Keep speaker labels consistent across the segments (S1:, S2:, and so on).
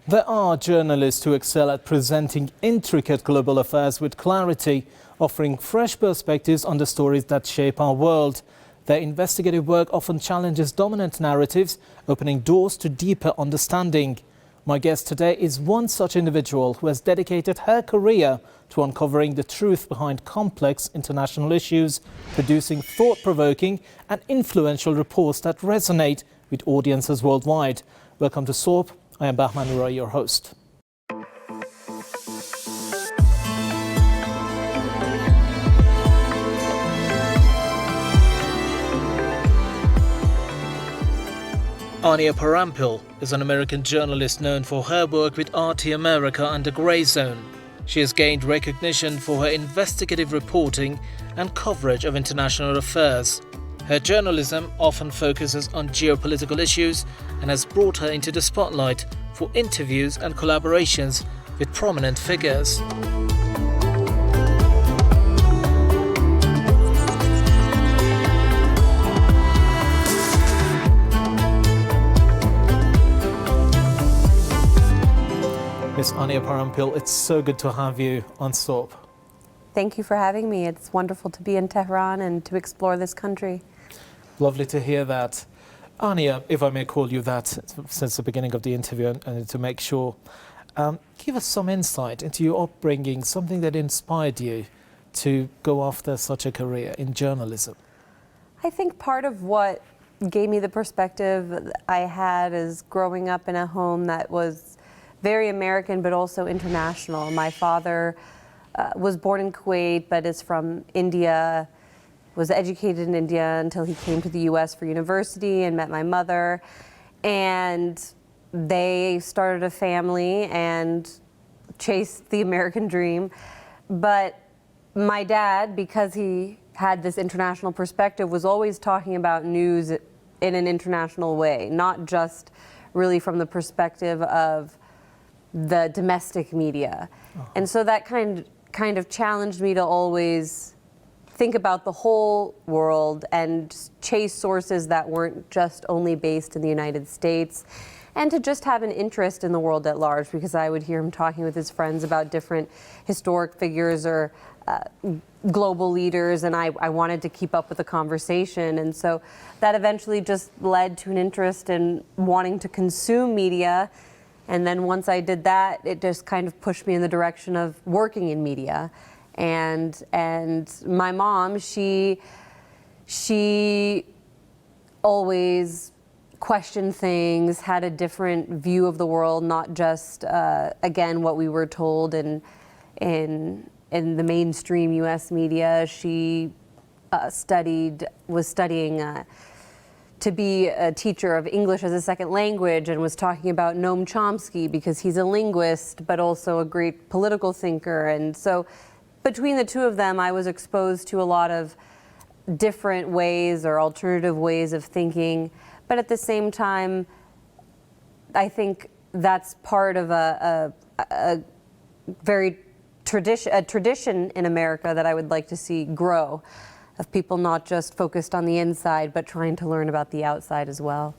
S1: There are journalists who excel at presenting intricate global affairs with clarity, offering fresh perspectives on the stories that shape our world. Their investigative work often challenges dominant narratives, opening doors to deeper understanding. My guest today is one such individual who has dedicated her career to uncovering the truth behind complex international issues, producing thought-provoking and influential reports that resonate with audiences worldwide. Welcome to SOAP. I am Bahman Roy, your host. Anya Parampil is an American journalist known for her work with RT America and The Grey Zone. She has gained recognition for her investigative reporting and coverage of international affairs. Her journalism often focuses on geopolitical issues and has brought her into the spotlight for interviews and collaborations with prominent figures. Miss Anya Parampil, it's so good to have you on SOAP.
S2: Thank you for having me. It's wonderful to be in Tehran and to explore this country.
S1: Lovely to hear that. Anya, if I may call you that since the beginning of the interview, and to make sure, give us some insight into your upbringing, something that inspired you to go after such a career in journalism.
S2: I think part of what gave me the perspective I had is growing up in a home that was very American but also international. My father was born in Kuwait but is from India, was educated in India until he came to the US for university and met my mother. And they started a family and chased the American dream. But my dad, because he had this international perspective, was always talking about news in an international way, not just really from the perspective of the domestic media. And so that kind of challenged me to always think about the whole world and chase sources that weren't just only based in the United States, and to just have an interest in the world at large, because I would hear him talking with his friends about different historic figures or global leaders, and I wanted to keep up with the conversation. And so that eventually just led to an interest in wanting to consume media. And then once I did that, it just kind of pushed me in the direction of working in media. And my mom, she always questioned things, had a different view of the world, not just again what we were told in the mainstream U.S. media. She was studying to be a teacher of English as a second language, and was talking about Noam Chomsky because he's a linguist but also a great political thinker. And so between the two of them, I was exposed to a lot of different ways or alternative ways of thinking. But at the same time, I think that's part of a tradition in America that I would like to see grow, of people not just focused on the inside, but trying to learn about the outside as well.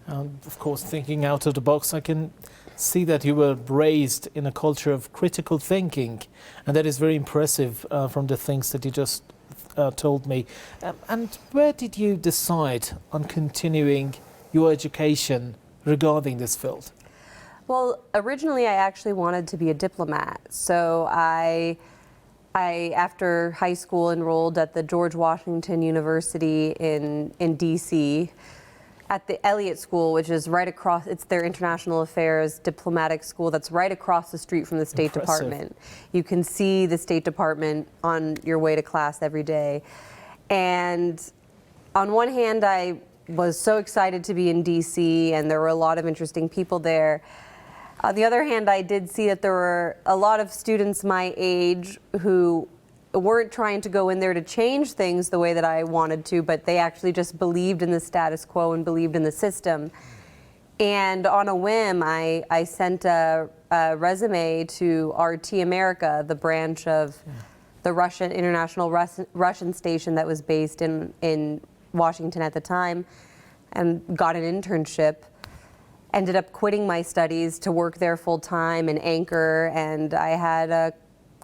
S1: Of course, thinking out of the box, I can see that you were raised in a culture of critical thinking, and that is very impressive from the things that you just told me. And where did you decide on continuing your education regarding this field?
S2: Well, originally I actually wanted to be a diplomat. So I after high school, enrolled at the George Washington University in D.C. at the Elliott School, which is right across, it's their international affairs diplomatic school that's right across the street from the State Department. You can see the State Department on your way to class every day. And on one hand, I was so excited to be in D.C., and there were a lot of interesting people there. On the other hand, I did see that there were a lot of students my age who weren't trying to go in there to change things the way that I wanted to, but they actually just believed in the status quo and believed in the system. And on a whim, I sent a resume to RT America, the branch of the international Russian station that was based in Washington at the time, and got an internship. ended up quitting my studies to work there full time and anchor, and I had a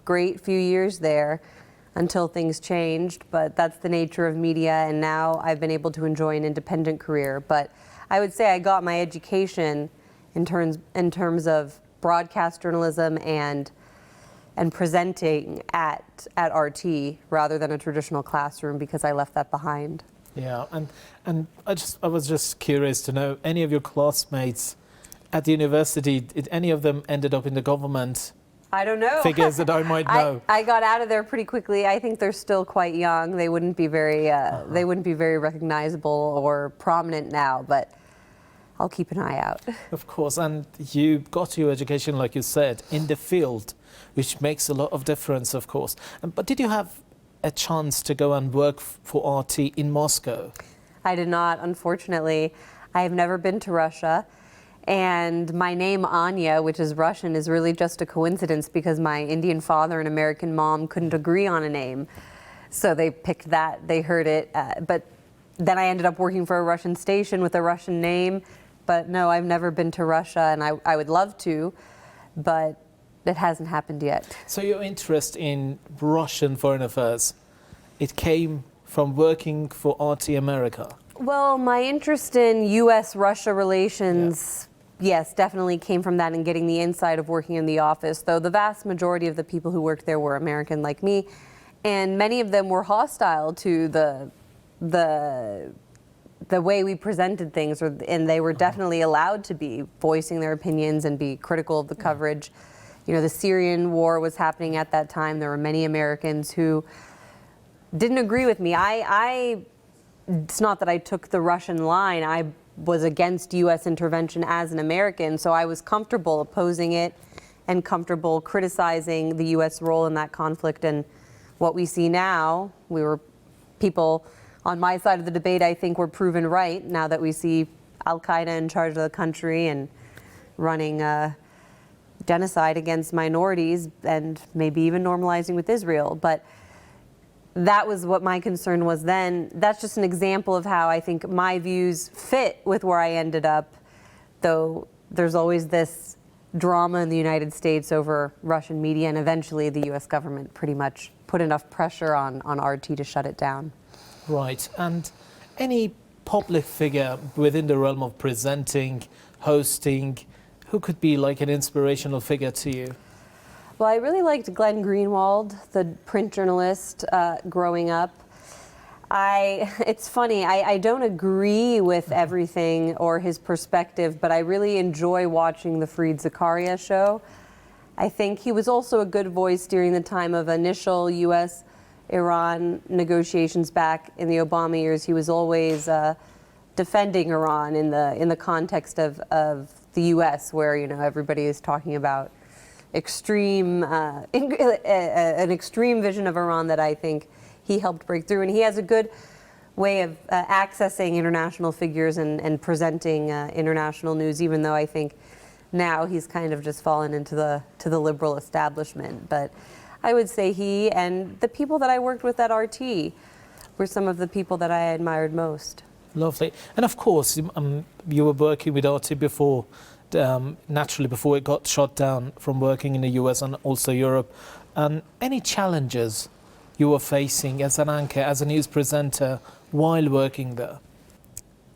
S2: great few years there until things changed, but that's the nature of media, and now I've been able to enjoy an independent career. But I would say I got my education in terms of broadcast journalism and presenting at RT rather than a traditional classroom, because I left that behind.
S1: Yeah, and I was just curious to know, any of your classmates at the university, did any of them ended up in the government?
S2: I don't know.
S1: Figures that I might know.
S2: I got out of there pretty quickly. I think they're still quite young. They wouldn't be very recognizable or prominent now, but I'll keep an eye out.
S1: Of course, and you got your education, like you said, in the field, which makes a lot of difference, of course. But did you have a chance to go and work for RT in Moscow?
S2: I did not, unfortunately. I have never been to Russia. And my name, Anya, which is Russian, is really just a coincidence because my Indian father and American mom couldn't agree on a name. So they picked that, they heard it. But then I ended up working for a Russian station with a Russian name. But no, I've never been to Russia, and I would love to, but it hasn't happened yet.
S1: So your interest in Russian foreign affairs, it came from working for RT America?
S2: Well, my interest in U.S.-Russia relations, yes, definitely came from that and getting the inside of working in the office, though the vast majority of the people who worked there were American like me, and many of them were hostile to the way we presented things, and they were definitely allowed to be voicing their opinions and be critical of the coverage. You know, the Syrian war was happening at that time. There were many Americans who didn't agree with me. It's not that I took the Russian line. I was against U.S. intervention as an American, so I was comfortable opposing it and comfortable criticizing the U.S. role in that conflict. And what we see now, people on my side of the debate, I think, were proven right now that we see Al-Qaeda in charge of the country and running genocide against minorities and maybe even normalizing with Israel. But that was what my concern was then. That's just an example of how I think my views fit with where I ended up, though there's always this drama in the United States over Russian media, and eventually the U.S. government pretty much put enough pressure on RT to shut it down.
S1: Right, and any public figure within the realm of presenting, hosting, who could be like an inspirational figure to you?
S2: Well, I really liked Glenn Greenwald, the print journalist, growing up. It's funny, I don't agree with everything or his perspective, but I really enjoy watching the Fareed Zakaria show. I think he was also a good voice during the time of initial U.S.-Iran negotiations back in the Obama years. He was always defending Iran in the context of the U.S., where, you know, everybody is talking about an extreme vision of Iran that I think he helped break through. And he has a good way of accessing international figures and presenting international news, even though I think now he's kind of just fallen into the liberal establishment. But I would say he and the people that I worked with at RT were some of the people that I admired most.
S1: Lovely. And of course, you were working with RT before, naturally before it got shut down from working in the US and also Europe. Any challenges you were facing as an anchor, as a news presenter while working there?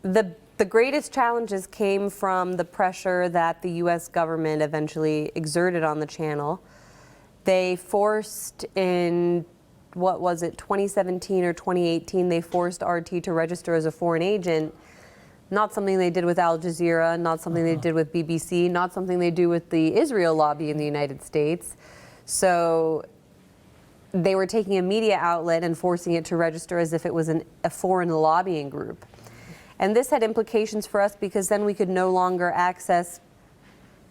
S2: The greatest challenges came from the pressure that the US government eventually exerted on the channel. They forced in, what was it, 2017 or 2018, they forced RT to register as a foreign agent. Not something they did with Al Jazeera, not something they did with BBC, not something they do with the Israel lobby in the United States. So they were taking a media outlet and forcing it to register as if it was a foreign lobbying group. And this had implications for us because then we could no longer access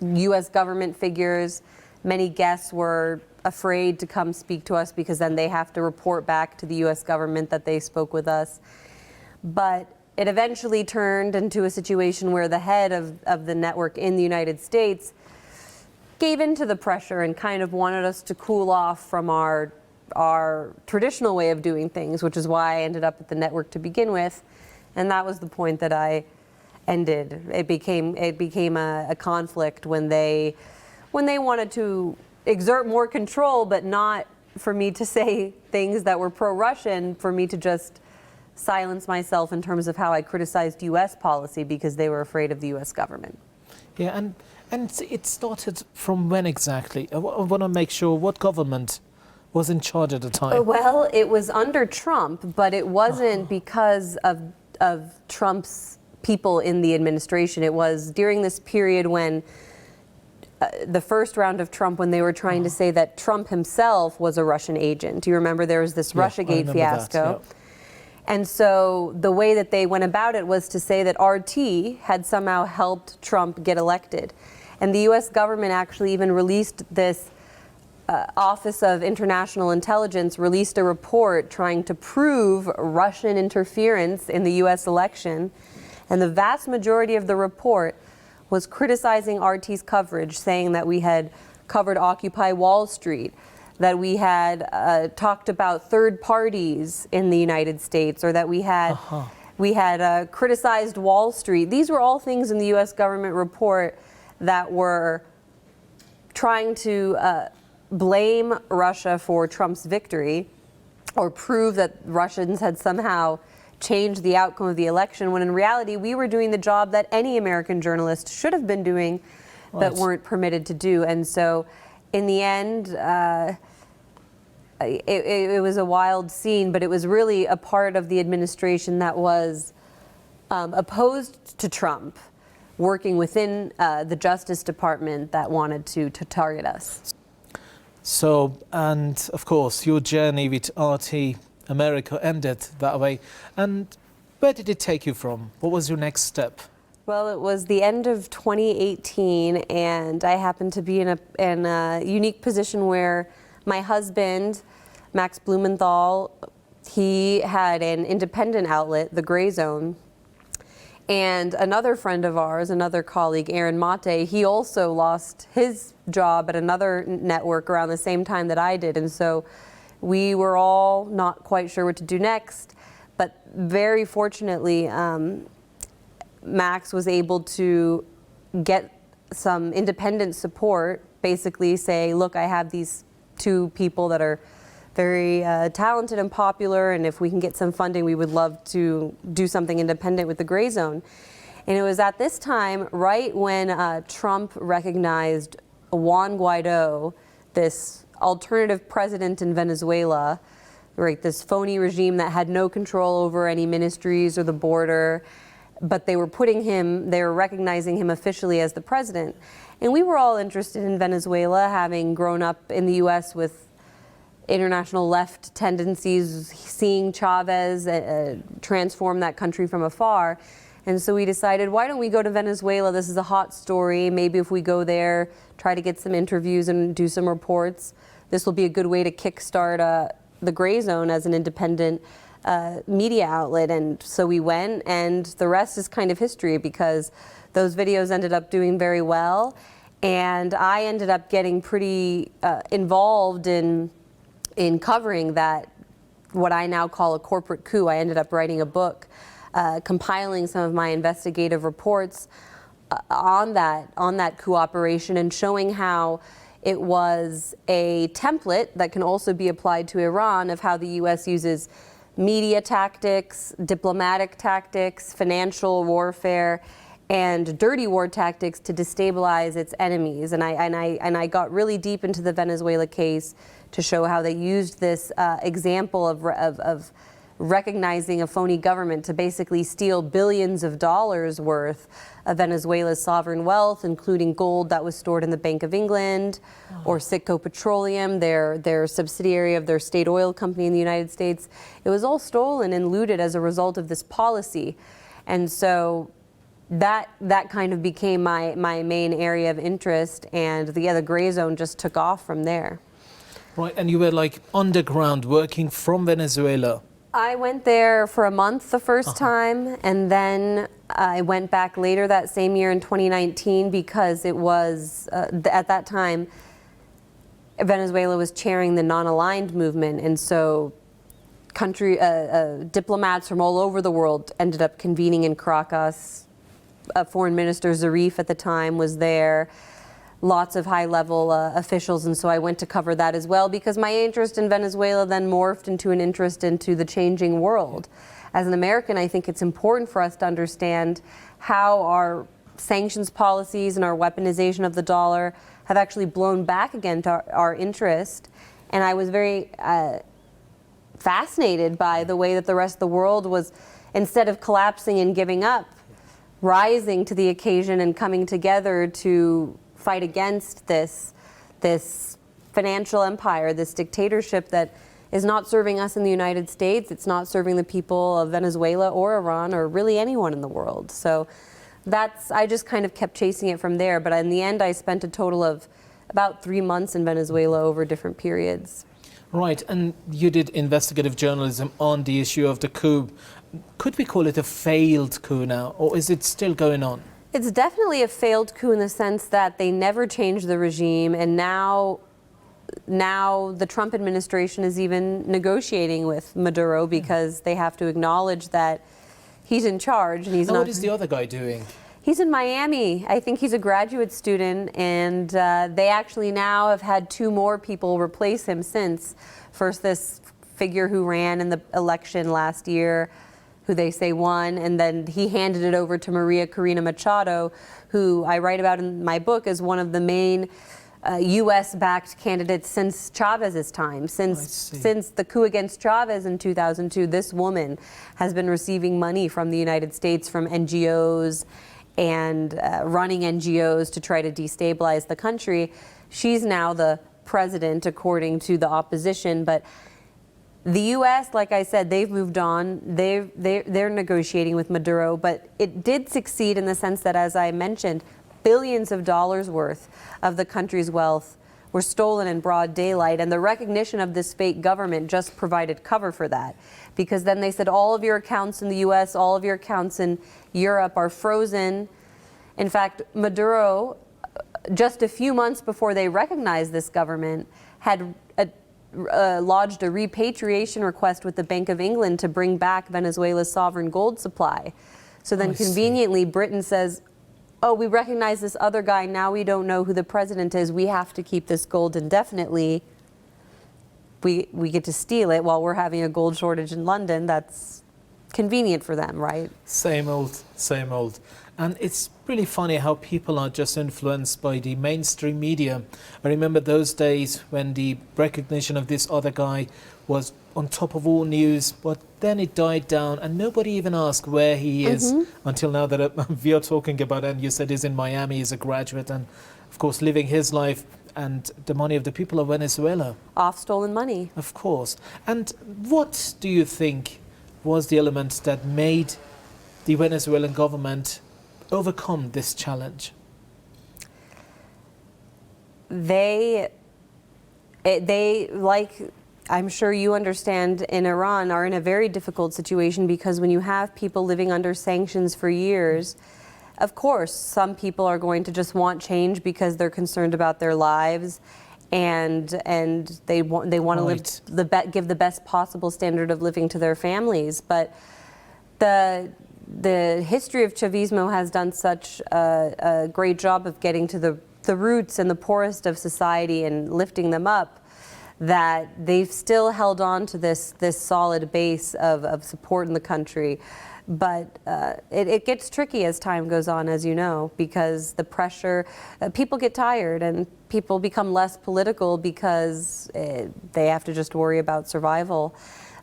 S2: U.S. government figures. Many guests were afraid to come speak to us because then they have to report back to the U.S. government that they spoke with us. But it eventually turned into a situation where the head of the network in the United States gave into the pressure and kind of wanted us to cool off from our traditional way of doing things, which is why I ended up at the network to begin with. And that was the point that I ended. It became a conflict when they wanted to exert more control, but not for me to say things that were pro-Russian, for me to just silence myself in terms of how I criticized U.S. policy because they were afraid of the U.S. government.
S1: Yeah, and it started from when exactly? I want to make sure what government was in charge at the time.
S2: Well, it was under Trump, but it wasn't because of Trump's people in the administration. It was during this period when the first round of Trump, when they were trying to say that Trump himself was a Russian agent. Do you remember there was this Russiagate fiasco?
S1: That, yeah.
S2: And so the way that they went about it was to say that RT had somehow helped Trump get elected. And the U.S. government actually even released this Office of International Intelligence released a report trying to prove Russian interference in the U.S. election. And the vast majority of the report was criticizing RT's coverage, saying that we had covered Occupy Wall Street, that we had talked about third parties in the United States, or that we had criticized Wall Street. These were all things in the U.S. government report that were trying to blame Russia for Trump's victory, or prove that Russians had somehow changed the outcome of the election, when in reality we were doing the job that any American journalist should have been doing, but weren't permitted to do. And so in the end, it was a wild scene, but it was really a part of the administration that was opposed to Trump, working within the Justice Department that wanted to target us.
S1: So, and of course, your journey with RT America ended that way. And where did it take you from? What was your next step?
S2: Well, it was the end of 2018, and I happened to be in a unique position where my husband, Max Blumenthal, he had an independent outlet, The Gray Zone, and another friend of ours, another colleague, Aaron Mate, he also lost his job at another network around the same time that I did, and so we were all not quite sure what to do next, but very fortunately, Max was able to get some independent support, basically say, look, I have these two people that are very talented and popular, and if we can get some funding, we would love to do something independent with the Gray Zone. And it was at this time, right when Trump recognized Juan Guaido, this alternative president in Venezuela, right, this phony regime that had no control over any ministries or the border, but they were recognizing him officially as the president. And we were all interested in Venezuela, having grown up in the U.S. with international left tendencies, seeing Chavez transform that country from afar. And so we decided, why don't we go to Venezuela? This is a hot story. Maybe if we go there, try to get some interviews and do some reports, this will be a good way to kickstart the Gray Zone as an independent media outlet. And so we went, and the rest is kind of history, because those videos ended up doing very well. And I ended up getting pretty involved in covering that, what I now call a corporate coup. I ended up writing a book, compiling some of my investigative reports on that coup operation, and showing how it was a template that can also be applied to Iran of how the U.S. uses media tactics, diplomatic tactics, financial warfare, and dirty war tactics to destabilize its enemies. And I got really deep into the Venezuela case to show how they used this example of recognizing a phony government to basically steal billions of dollars worth of Venezuela's sovereign wealth, including gold that was stored in the Bank of England, or Citgo Petroleum, their subsidiary of their state oil company in the United States. It was all stolen and looted as a result of this policy. And so that kind of became my main area of interest, and the Gray Zone just took off from there.
S1: Right, and you were like underground working from Venezuela.
S2: I went there for a month the first time, and then I went back later that same year in 2019, because it was, at that time, Venezuela was chairing the non-aligned movement, and so diplomats from all over the world ended up convening in Caracas Foreign Minister Zarif at the time was there, lots of high-level officials, and so I went to cover that as well, because my interest in Venezuela then morphed into an interest into the changing world. As an American, I think it's important for us to understand how our sanctions policies and our weaponization of the dollar have actually blown back against our interest. And I was very fascinated by the way that the rest of the world was, instead of collapsing and giving up, rising to the occasion and coming together to fight against this financial empire, this dictatorship that is not serving us in the United States. It's not serving the people of Venezuela or Iran or really anyone in the world. So I just kind of kept chasing it from there. But in the end, I spent a total of about 3 months in Venezuela over different periods.
S1: Right, and you did investigative journalism on the issue of the coup. Could we call it a failed coup now, or is it still going on?
S2: It's definitely a failed coup in the sense that they never changed the regime, and now the Trump administration is even negotiating with Maduro because they have to acknowledge that he's in charge and he's not.
S1: What is the other guy doing?
S2: He's in Miami. I think he's a graduate student, and they actually now have had 2 more people replace him since. First, this figure who ran in the election last year, who they say won, and then he handed it over to Maria Corina Machado, who I write about in my book as one of the main U.S.-backed candidates since Chavez's time. Since the coup against Chavez in 2002, this woman has been receiving money from the United States, from NGOs, and running NGOs to try to destabilize the country. She's now the president, according to the opposition, but the U.S., like I said, they've moved on. They're negotiating with Maduro, but it did succeed in the sense that, as I mentioned, billions of dollars worth of the country's wealth were stolen in broad daylight, and the recognition of this fake government just provided cover for that, because then they said all of your accounts in the U.S., all of your accounts in Europe are frozen. In fact, Maduro, just a few months before they recognized this government, had lodged a repatriation request with the Bank of England to bring back Venezuela's sovereign gold supply. So then conveniently, Britain says, oh, we recognize this other guy, now we don't know who the president is, we have to keep this gold indefinitely. We get to steal it while we're having a gold shortage in London. That's convenient for them, right?
S1: Same old, same old. And it's really funny how people are just influenced by the mainstream media. I remember those days when the recognition of this other guy was on top of all news, but then it died down and nobody even asked where he is until now that we are talking about, and you said he's in Miami, he's a graduate, and of course living his life and the money of the people of Venezuela.
S2: Off stolen money.
S1: Of course. And what do you think was the element that made the Venezuelan government overcome this challenge?
S2: They like I'm sure you understand, in Iran, are in a very difficult situation, because when you have people living under sanctions for years, of course, some people are going to just want change because they're concerned about their lives, and they want to give the best possible standard of living to their families. But the history of Chavismo has done such a great job of getting to the roots and the poorest of society and lifting them up, that they've still held on to this solid base of support in the country. But it gets tricky as time goes on, as you know, because the pressure, people get tired and people become less political because they have to just worry about survival.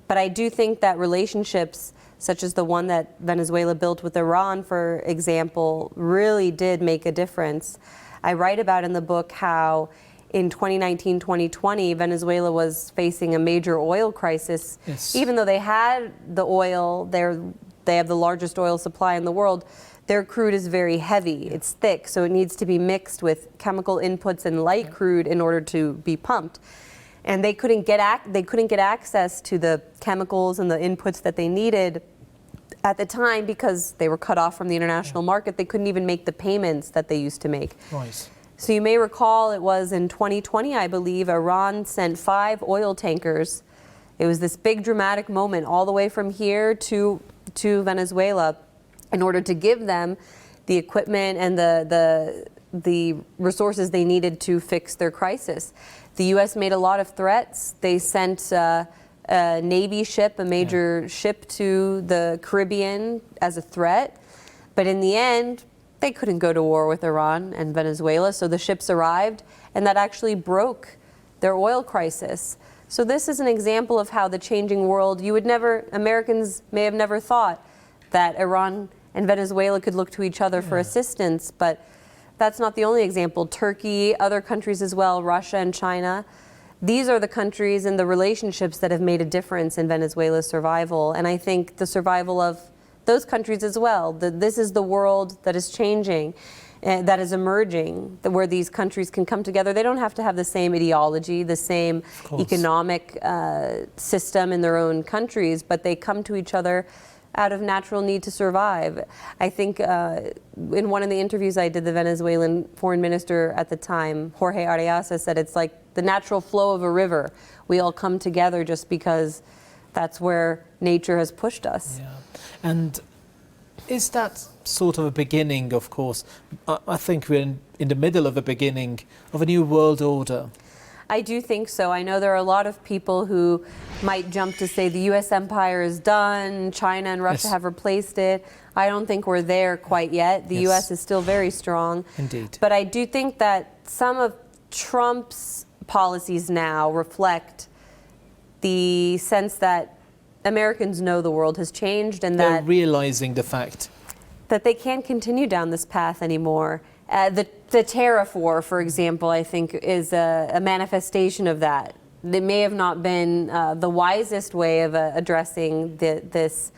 S2: But I do think that relationships such as the one that Venezuela built with Iran, for example, really did make a difference. I write about in the book how in 2019-2020, Venezuela was facing a major oil crisis.
S1: Yes.
S2: Even though they had the oil, they have the largest oil supply in the world, their crude is very heavy. Yeah. It's thick, so it needs to be mixed with chemical inputs and light crude in order to be pumped. And they couldn't get access to the chemicals and the inputs that they needed at the time because they were cut off from the international market. They couldn't even make the payments that they used to make.
S1: Right.
S2: So you may recall it was in 2020, I believe, Iran sent 5 oil tankers. It was this big dramatic moment all the way from here to Venezuela in order to give them the equipment and the resources they needed to fix their crisis. The U.S. made a lot of threats. They sent a Navy ship, a major ship to the Caribbean as a threat. But in the end, they couldn't go to war with Iran and Venezuela, so the ships arrived, and that actually broke their oil crisis. So this is an example of how the changing world, Americans may have never thought that Iran and Venezuela could look to each other for assistance, but that's not the only example. Turkey, other countries as well, Russia and China. These are the countries and the relationships that have made a difference in Venezuela's survival, and I think the survival of those countries as well. This is the world that is changing, that is emerging, where these countries can come together. They don't have to have the same ideology, the same economic system in their own countries, but they come to each other out of natural need to survive. I think in one of the interviews I did, the Venezuelan foreign minister at the time, Jorge Arias, said it's like the natural flow of a river. We all come together just because that's where nature has pushed us.
S1: Yeah. And is that sort of a beginning, of course? I think we're in the middle of a beginning of a new world order.
S2: I do think so. I know there are a lot of people who might jump to say the U.S. empire is done, China and Russia have replaced it. I don't think we're there quite yet. The U.S. is still very strong.
S1: Indeed.
S2: But I do think that some of Trump's policies now reflect the sense that Americans know the world has changed and
S1: They're
S2: that
S1: realizing the fact
S2: that they can't continue down this path anymore. The tariff war, for example, I think is a manifestation of that. It may have not been the wisest way of addressing this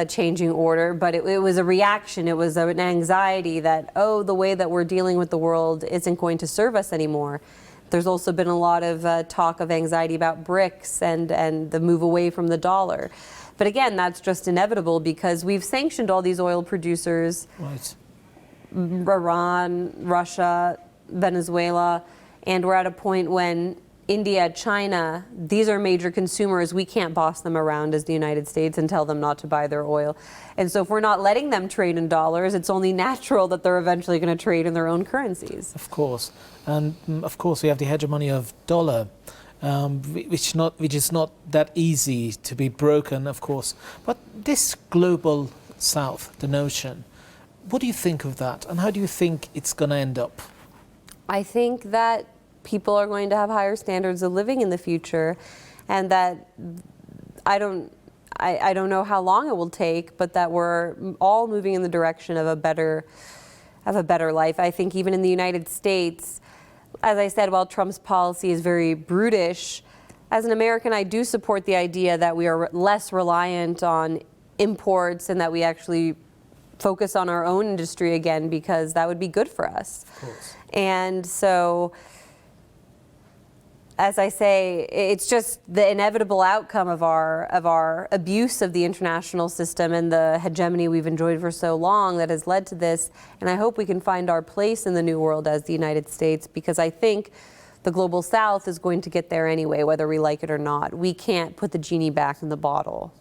S2: changing order, but it was a reaction. It was an anxiety that, oh, the way that we're dealing with the world isn't going to serve us anymore. There's also been a lot of talk of anxiety about BRICS and the move away from the dollar. But again, that's just inevitable because we've sanctioned all these oil producers, Iran, Russia, Venezuela, and we're at a point when India, China, these are major consumers. We can't boss them around as the United States and tell them not to buy their oil. And so if we're not letting them trade in dollars, it's only natural that they're eventually going to trade in their own currencies.
S1: Of course. And of course we have the hegemony of dollar, which is not that easy to be broken, of course. But this global south, the notion, what do you think of that? And how do you think it's going to end up?
S2: I think that people are going to have higher standards of living in the future, and that I don't know how long it will take, but that we're all moving in the direction of a better life. I think even in the United States, as I said, while Trump's policy is very brutish, as an American, I do support the idea that we are less reliant on imports and that we actually focus on our own industry again, because that would be good for us.
S1: Of course.
S2: And so, as I say, it's just the inevitable outcome of our abuse of the international system and the hegemony we've enjoyed for so long that has led to this. And I hope we can find our place in the new world as the United States, because I think the global south is going to get there anyway, whether we like it or not. We can't put the genie back in the bottle.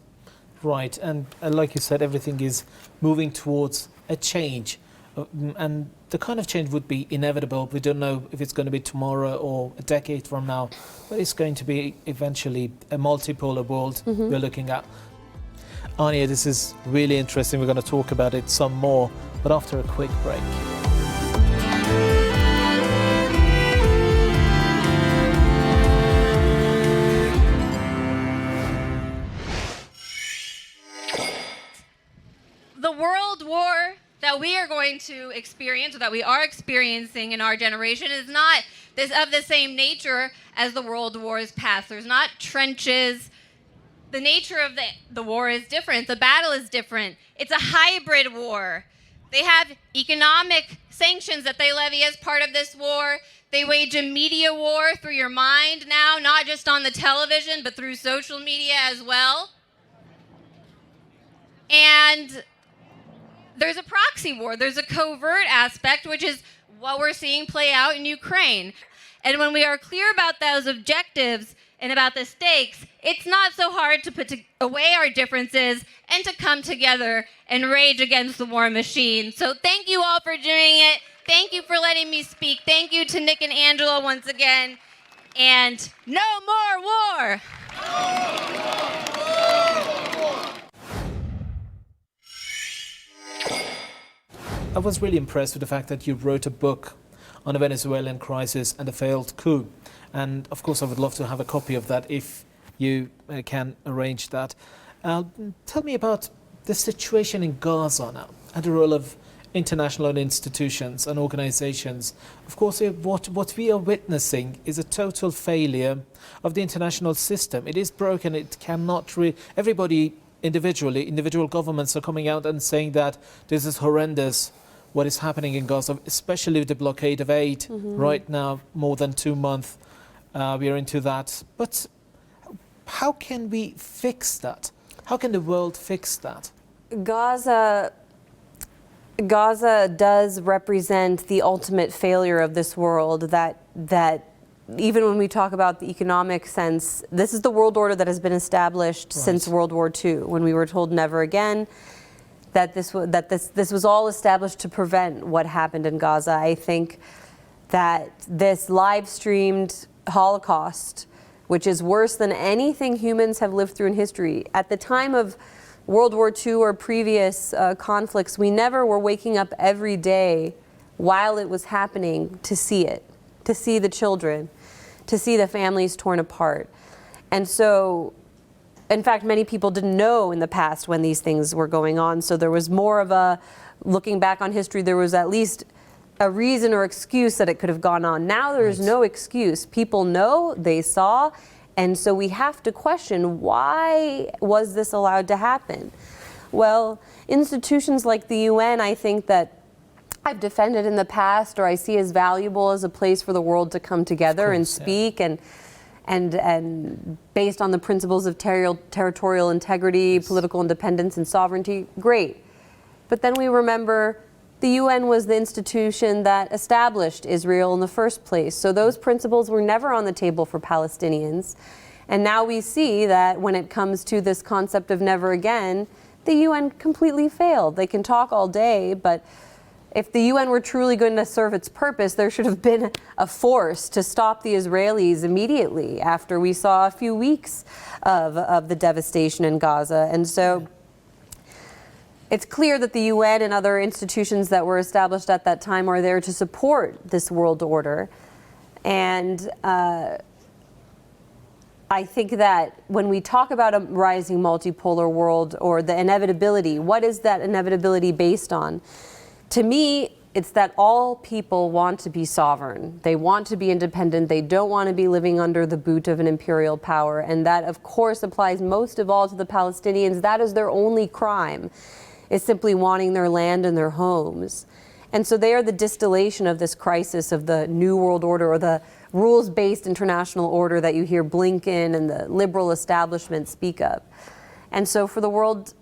S1: Right, and like you said, everything is moving towards a change. And the kind of change would be inevitable. We don't know if it's going to be tomorrow or a decade from now, but it's going to be eventually a multipolar world we're looking at. Anya, this is really interesting. We're going to talk about it some more, but after a quick break.
S3: The world war that we are going to experience, or that we are experiencing in our generation, is not of the same nature as the world wars past. There's not trenches. The nature of the war is different. The battle is different. It's a hybrid war. They have economic sanctions that they levy as part of this war. They wage a media war through your mind now, not just on the television, but through social media as well. And there's a proxy war. There's a covert aspect, which is what we're seeing play out in Ukraine. And when we are clear about those objectives and about the stakes, it's not so hard to put away our differences and to come together and rage against the war machine. So thank you all for doing it. Thank you for letting me speak. Thank you to Nick and Angela once again. And no more war!
S1: I was really impressed with the fact that you wrote a book on the Venezuelan crisis and the failed coup. And of course, I would love to have a copy of that if you can arrange that. Tell me about the situation in Gaza now and the role of international institutions and organizations. Of course, what we are witnessing is a total failure of the international system. It is broken. It cannot everybody individual governments are coming out and saying that this is horrendous, what is happening in Gaza, especially with the blockade of aid right now, more than 2 months. We are into that. But how can we fix that? How can the world fix that?
S2: Gaza does represent the ultimate failure of this world, that even when we talk about the economic sense, this is the world order that has been established since World War II, when we were told never again, that this was all established to prevent what happened in Gaza. I think that this live-streamed Holocaust, which is worse than anything humans have lived through in history, at the time of World War II or previous conflicts, we never were waking up every day while it was happening to see it, to see the children, to see the families torn apart. And so, in fact, many people didn't know in the past when these things were going on. So there was more of a, looking back on history, there was at least a reason or excuse that it could have gone on. Now there's no excuse. People know, they saw, and so we have to question, why was this allowed to happen? Well, institutions like the UN, I think that I've defended in the past, or I see as valuable as a place for the world to come together and speak, and based on the principles of territorial integrity, political independence, and sovereignty, great. But then we remember the UN was the institution that established Israel in the first place. So those principles were never on the table for Palestinians. And now we see that when it comes to this concept of never again, the UN completely failed. They can talk all day, but if the UN were truly going to serve its purpose, there should have been a force to stop the Israelis immediately after we saw a few weeks of the devastation in Gaza. And so it's clear that the UN and other institutions that were established at that time are there to support this world order. And I think that when we talk about a rising multipolar world, or the inevitability, what is that inevitability based on? To me, it's that all people want to be sovereign. They want to be independent. They don't want to be living under the boot of an imperial power. And that, of course, applies most of all to the Palestinians. That is their only crime, is simply wanting their land and their homes. And so they are the distillation of this crisis of the New World Order, or the rules-based international order that you hear Blinken and the liberal establishment speak of. And so for the world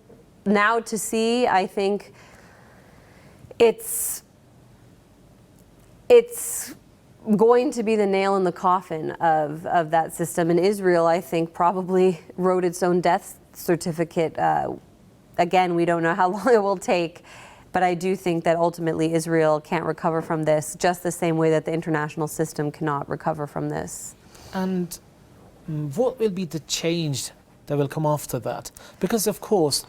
S2: now to see, I think it's going to be the nail in the coffin of that system. And Israel, I think, probably wrote its own death certificate. Again, we don't know how long it will take, but I do think that ultimately Israel can't recover from this, just the same way that the international system cannot recover from this.
S1: And what will be the change that will come after that? Because, of course,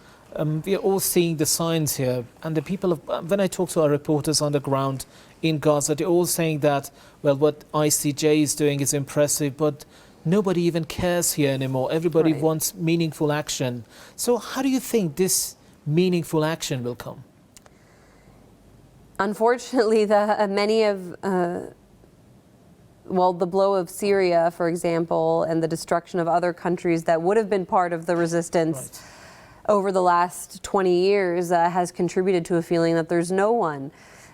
S1: we are all seeing the signs here, and the people, when I talk to our reporters on the ground in Gaza, they're all saying that, well, what ICJ is doing is impressive, but nobody even cares here anymore. Everybody wants meaningful action. So how do you think this meaningful action will come?
S2: Unfortunately, many of, well, the blow of Syria, for example, and the destruction of other countries that would have been part of the resistance over the last 20 years has contributed to a feeling that there's no one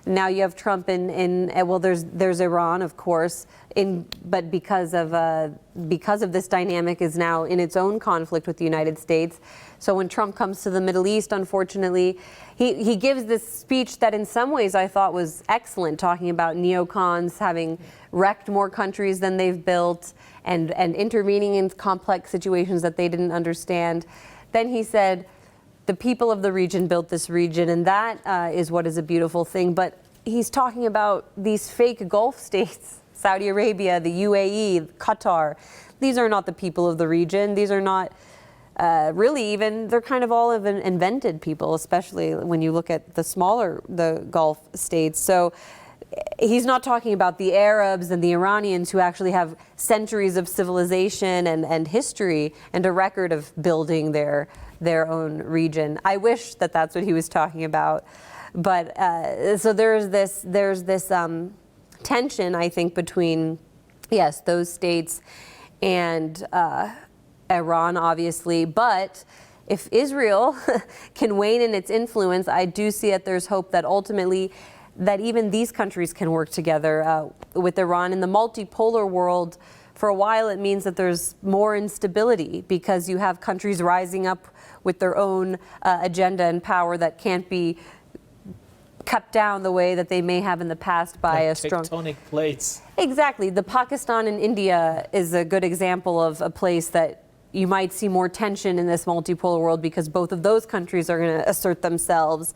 S2: Now you have Trump well, there's Iran, of course, but because of this dynamic is now in its own conflict with the United States. So when Trump comes to the Middle East, unfortunately, he gives this speech that in some ways I thought was excellent, talking about neocons having wrecked more countries than they've built and intervening in complex situations that they didn't understand. Then he said, the people of the region built this region, and that is what is a beautiful thing. But he's talking about these fake Gulf states, Saudi Arabia, the UAE, Qatar. These are not the people of the region. These are not really even, they're kind of all of invented people, especially when you look at the Gulf states. So he's not talking about the Arabs and the Iranians who actually have centuries of civilization and history and a record of building their own region. I wish that that's what he was talking about. But so there's this tension, I think, between, yes, those states and Iran, obviously. But if Israel can wane in its influence, I do see that there's hope that ultimately that even these countries can work together with Iran. In the multipolar world, for a while it means that there's more instability because you have countries rising up with their own agenda and power that can't be cut down the way that they may have in the past by a strong
S1: tectonic plates.
S2: Exactly. The Pakistan and India is a good example of a place that you might see more tension in this multipolar world because both of those countries are going to assert themselves.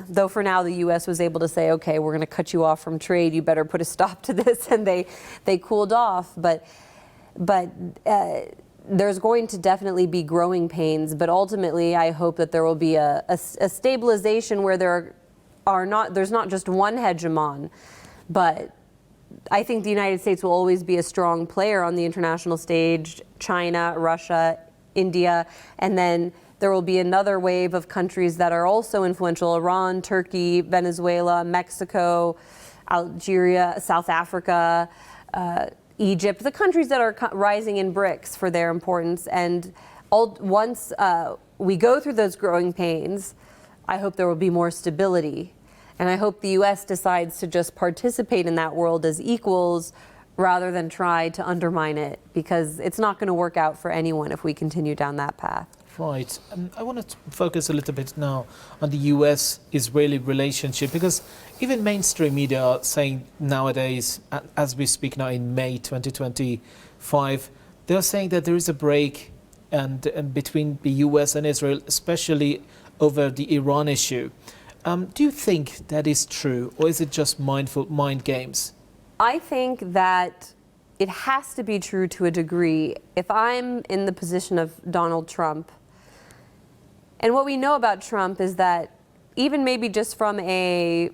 S2: Though for now the U.S. was able to say, okay, we're going to cut you off from trade. You better put a stop to this, and they cooled off. But there's going to definitely be growing pains. But ultimately, I hope that there will be a stabilization where there's not just one hegemon, but I think the United States will always be a strong player on the international stage. China, Russia, India, and then there will be another wave of countries that are also influential: Iran, Turkey, Venezuela, Mexico, Algeria, South Africa, Egypt, the countries that are rising in BRICS for their importance. And once we go through those growing pains, I hope there will be more stability. And I hope the U.S. decides to just participate in that world as equals rather than try to undermine it, because it's not going to work out for anyone if we continue down that path.
S1: Right. I want to focus a little bit now on the US-Israeli relationship, because even mainstream media are saying nowadays, as we speak now in May 2025, they're saying that there is a break and between the US and Israel, especially over the Iran issue. Do you think that is true, or is it just mind games?
S2: I think that it has to be true to a degree. If I'm in the position of Donald Trump, and what we know about Trump is that even maybe just from a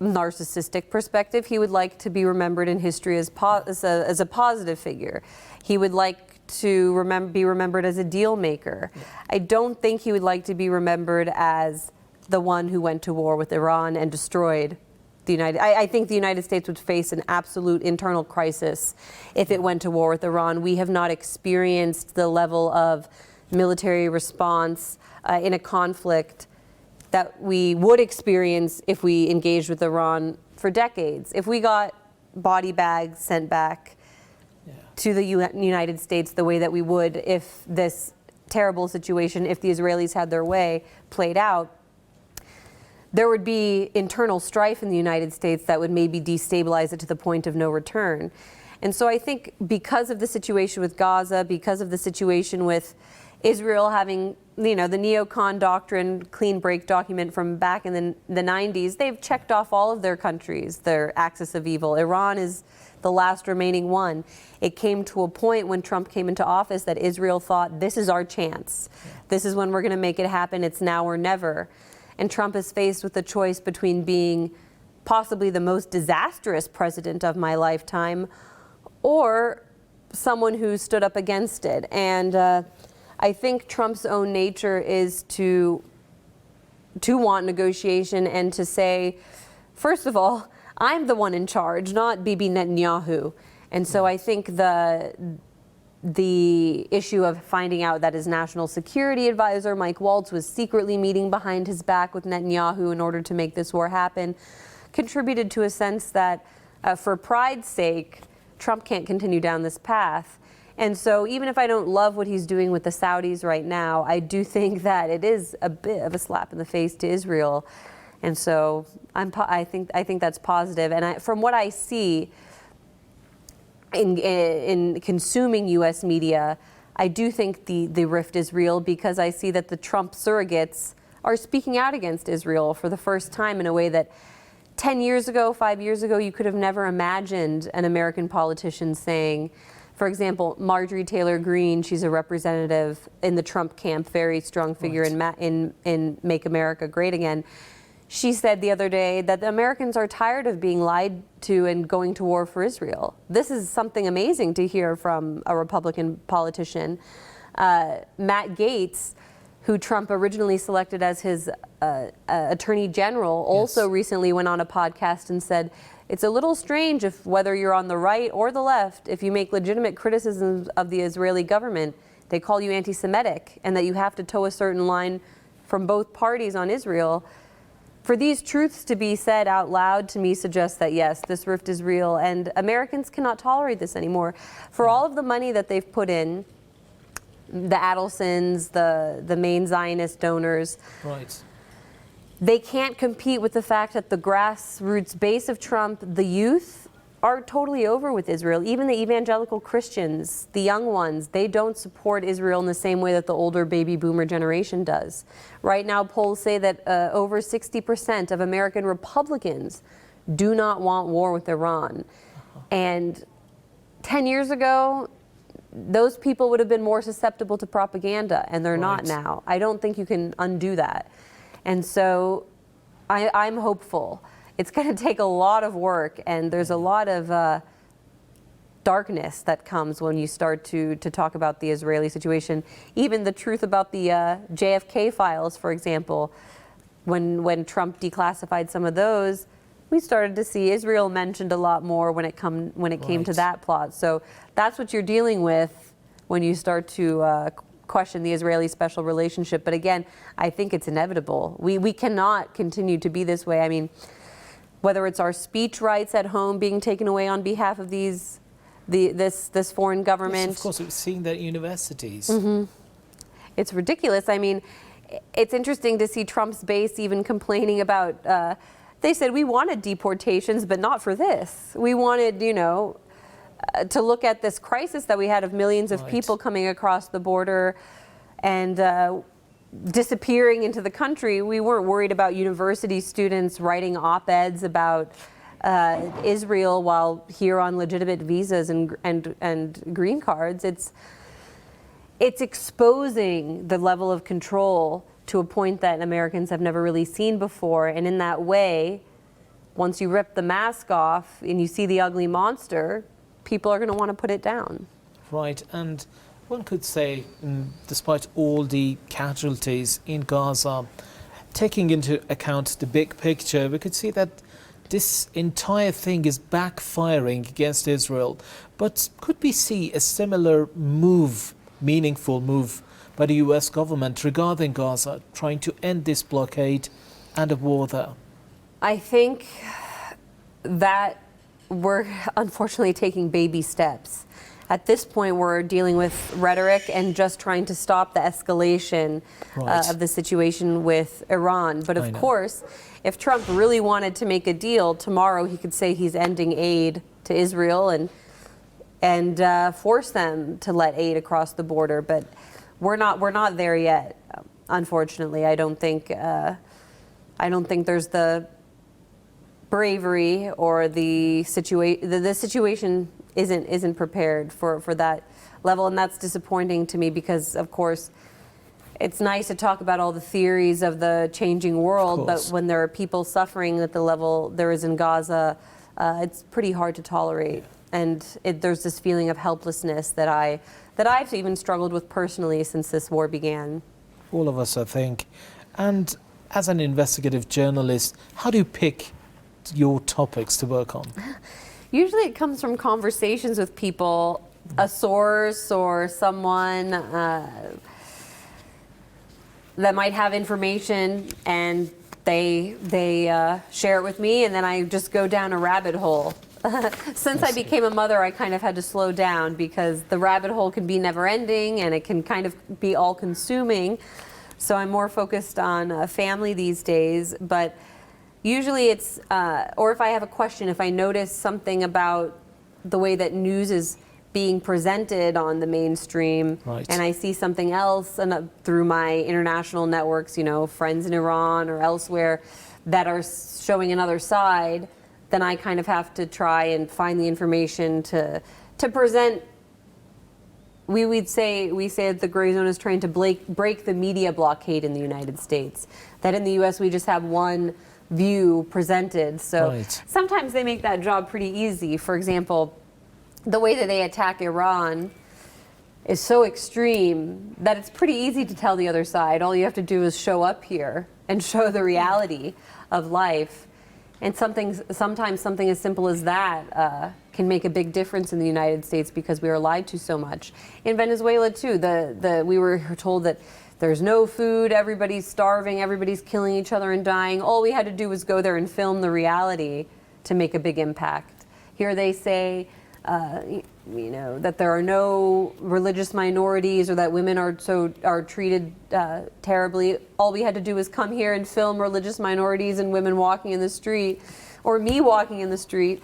S2: narcissistic perspective, he would like to be remembered in history as a positive figure. He would like to be remembered as a deal maker. Yeah. I don't think he would like to be remembered as the one who went to war with Iran and destroyed the I think the United States would face an absolute internal crisis if it went to war with Iran. We have not experienced the level of military response in a conflict that we would experience if we engaged with Iran for decades. If we got body bags sent back to the United States the way that we would if this terrible situation, if the Israelis had their way, played out, there would be internal strife in the United States that would maybe destabilize it to the point of no return. And so I think because of the situation with Gaza, because of the situation with Israel having, the neocon doctrine, clean break document from back in the 90s, they've checked off all of their countries, their axis of evil. Iran is the last remaining one. It came to a point when Trump came into office that Israel thought, this is our chance. This is when we're going to make it happen. It's now or never. And Trump is faced with the choice between being possibly the most disastrous president of my lifetime or someone who stood up against it. And I think Trump's own nature is to want negotiation and to say, first of all, I'm the one in charge, not Bibi Netanyahu. And so I think the issue of finding out that his national security advisor, Mike Waltz, was secretly meeting behind his back with Netanyahu in order to make this war happen contributed to a sense that for pride's sake, Trump can't continue down this path. And so even if I don't love what he's doing with the Saudis right now, I do think that it is a bit of a slap in the face to Israel. And so I think that's positive. And from what I see in consuming U.S. media, I do think the rift is real, because I see that the Trump surrogates are speaking out against Israel for the first time in a way that 10 years ago, 5 years ago, you could have never imagined an American politician saying. For example, Marjorie Taylor Greene, she's a representative in the Trump camp, very strong figure in Make America Great Again. She said the other day that the Americans are tired of being lied to and going to war for Israel. This is something amazing to hear from a Republican politician. Matt Gaetz, who Trump originally selected as his attorney general, also recently went on a podcast and said, it's a little strange if whether you're on the right or the left, if you make legitimate criticisms of the Israeli government, they call you anti-Semitic, and that you have to toe a certain line from both parties on Israel. For these truths to be said out loud, to me, suggests that, yes, this rift is real, and Americans cannot tolerate this anymore. For all of the money that they've put in, the Adelsons, the main Zionist donors, they can't compete with the fact that the grassroots base of Trump, the youth, are totally over with Israel. Even the evangelical Christians, the young ones, they don't support Israel in the same way that the older baby boomer generation does. Right now, polls say that over 60% of American Republicans do not want war with Iran. And 10 years ago, those people would have been more susceptible to propaganda, and they're not now. I don't think you can undo that. And so I'm hopeful. It's going to take a lot of work, and there's a lot of darkness that comes when you start to talk about the Israeli situation. Even the truth about the JFK files, for example, when Trump declassified some of those, we started to see Israel mentioned a lot more when it came to that plot. So that's what you're dealing with when you start to question the Israeli special relationship. But again, I think it's inevitable. We cannot continue to be this way. I mean, whether it's our speech rights at home being taken away on behalf of this foreign government.
S1: Yes, of course, we've seen that at universities.
S2: It's ridiculous. I mean, it's interesting to see Trump's base even complaining about, they said we wanted deportations, but not for this. We wanted, to look at this crisis that we had of millions of people coming across the border and disappearing into the country. We weren't worried about university students writing op-eds about Israel while here on legitimate visas and green cards. It's exposing the level of control to a point that Americans have never really seen before. And in that way, once you rip the mask off and you see the ugly monster, people are going to want to put it down.
S1: Right, and one could say, despite all the casualties in Gaza, taking into account the big picture, we could see that this entire thing is backfiring against Israel. But could we see a similar move, meaningful move, by the US government regarding Gaza, trying to end this blockade and a war there?
S2: I think that we're unfortunately taking baby steps. At this point, we're dealing with rhetoric and just trying to stop the escalation of the situation with Iran. But of course, if Trump really wanted to make a deal, tomorrow he could say he's ending aid to Israel and force them to let aid across the border. But we're not there yet, unfortunately. I don't think there's the bravery or the situation isn't prepared for that level, and that's disappointing to me because, of course, it's nice to talk about all the theories of the changing world, but when there are people suffering at the level there is in Gaza, it's pretty hard to tolerate. And there's this feeling of helplessness that I've even struggled with personally since this war began.
S1: All of us, I think. And as an investigative journalist, how do you pick your topics to work on?
S2: Usually it comes from conversations with people, a source or someone that might have information, and they share it with me, and then I just go down a rabbit hole. Since I became a mother, I kind of had to slow down because the rabbit hole can be never ending and it can kind of be all consuming. So I'm more focused on family these days. But usually it's, or if I have a question, if I notice something about the way that news is being presented on the mainstream,
S1: Right.
S2: and I see something else and through my international networks, you know, friends in Iran or elsewhere that are showing another side, then I kind of have to try and find the information to present. We say that the gray zone is trying to break the media blockade in the United States. That in the U.S. we just have one view presented. So
S1: Right.
S2: sometimes they make that job pretty easy. For example, the way that they attack Iran is so extreme that it's pretty easy to tell the other side. All you have to do is show up here and show the reality of life. And sometimes something as simple as that can make a big difference in the United States because we are lied to so much. In Venezuela too, we were told that there's no food, everybody's starving, everybody's killing each other and dying. All we had to do was go there and film the reality to make a big impact. Here they say, you know, that there are no religious minorities or that women are treated terribly. All we had to do was come here and film religious minorities and women walking in the street, or me walking in the street,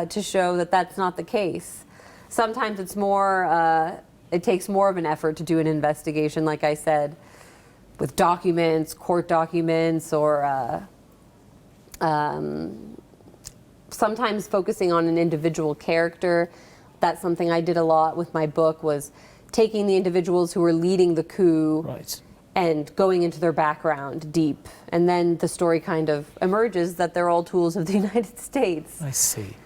S2: to show that that's not the case. Sometimes it's more, it takes more of an effort to do an investigation, like I said, with documents, court documents, or sometimes focusing on an individual character. That's something I did a lot with my book, was taking the individuals who were leading the coup
S1: Right.
S2: and going into their background deep. And then the story kind of emerges that they're all tools of the United States.
S1: I see.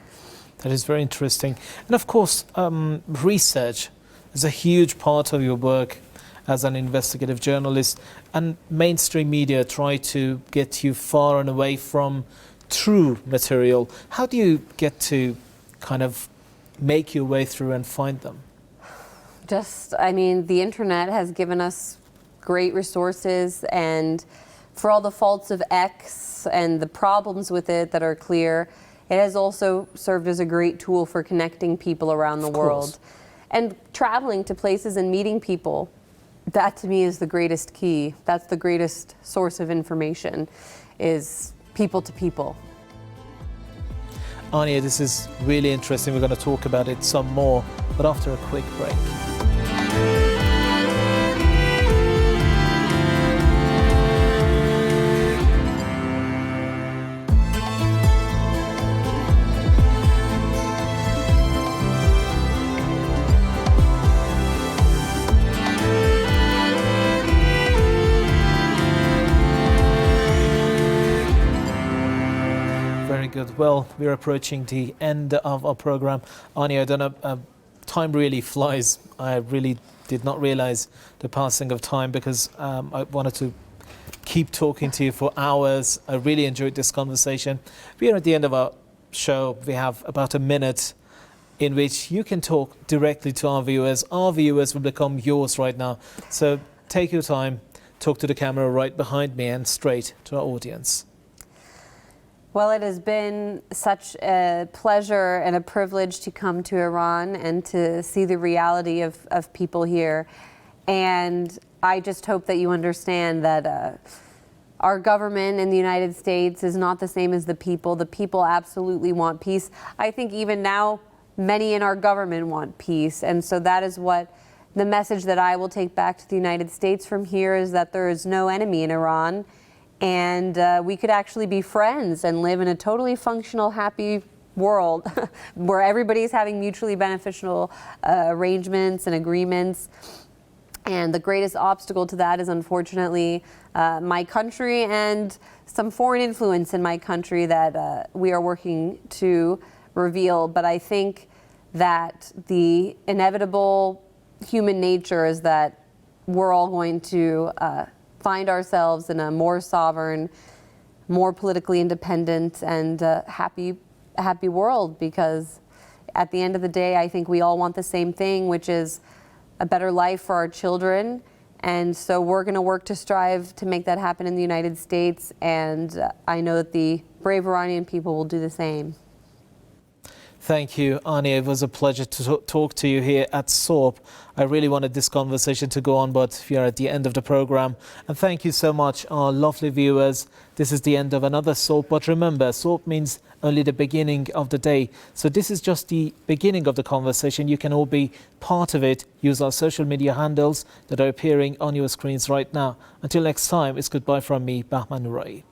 S1: That is very interesting. And of course, research is a huge part of your work as an investigative journalist, and mainstream media try to get you far and away from true material. How do you get to kind of make your way through and find them?
S2: I mean, the internet has given us great resources, and for all the faults of X and the problems with it that are clear, it has also served as a great tool for connecting people around the world. And traveling to places and meeting people, that to me is the greatest key. That's the greatest source of information, is people to people.
S1: Anya, this is really interesting. We're going to talk about it some more, but after a quick break. Good. Well, we're approaching the end of our program. Anya, I don't know, time really flies. I really did not realize the passing of time because I wanted to keep talking to you for hours. I really enjoyed this conversation. We are at the end of our show. We have about a minute in which you can talk directly to our viewers. Our viewers will become yours right now. So take your time, talk to the camera right behind me and straight to our audience.
S2: Well, it has been such a pleasure and a privilege to come to Iran and to see the reality of people here. And I just hope that you understand that our government in the United States is not the same as the people. The people absolutely want peace. I think even now, many in our government want peace. And so that is what the message that I will take back to the United States from here is that there is no enemy in Iran. And we could actually be friends and live in a totally functional, happy world where everybody's having mutually beneficial arrangements and agreements. And the greatest obstacle to that is unfortunately my country and some foreign influence in my country that we are working to reveal. But I think that the inevitable human nature is that we're all going to find ourselves in a more sovereign, more politically independent and happy world, because at the end of the day, I think we all want the same thing, which is a better life for our children And so we're going to work to strive to make that happen in the United States, and I know that the brave Iranian people will do the same.
S1: Thank you, Anya. It was a pleasure to talk to you here at SOAP. I really wanted this conversation to go on, but we are at the end of the program. And thank you so much, our lovely viewers. This is the end of another SOAP. But remember, SOAP means only the beginning of the day. So this is just the beginning of the conversation. You can all be part of it. Use our social media handles that are appearing on your screens right now. Until next time, it's goodbye from me, Bahman Rai.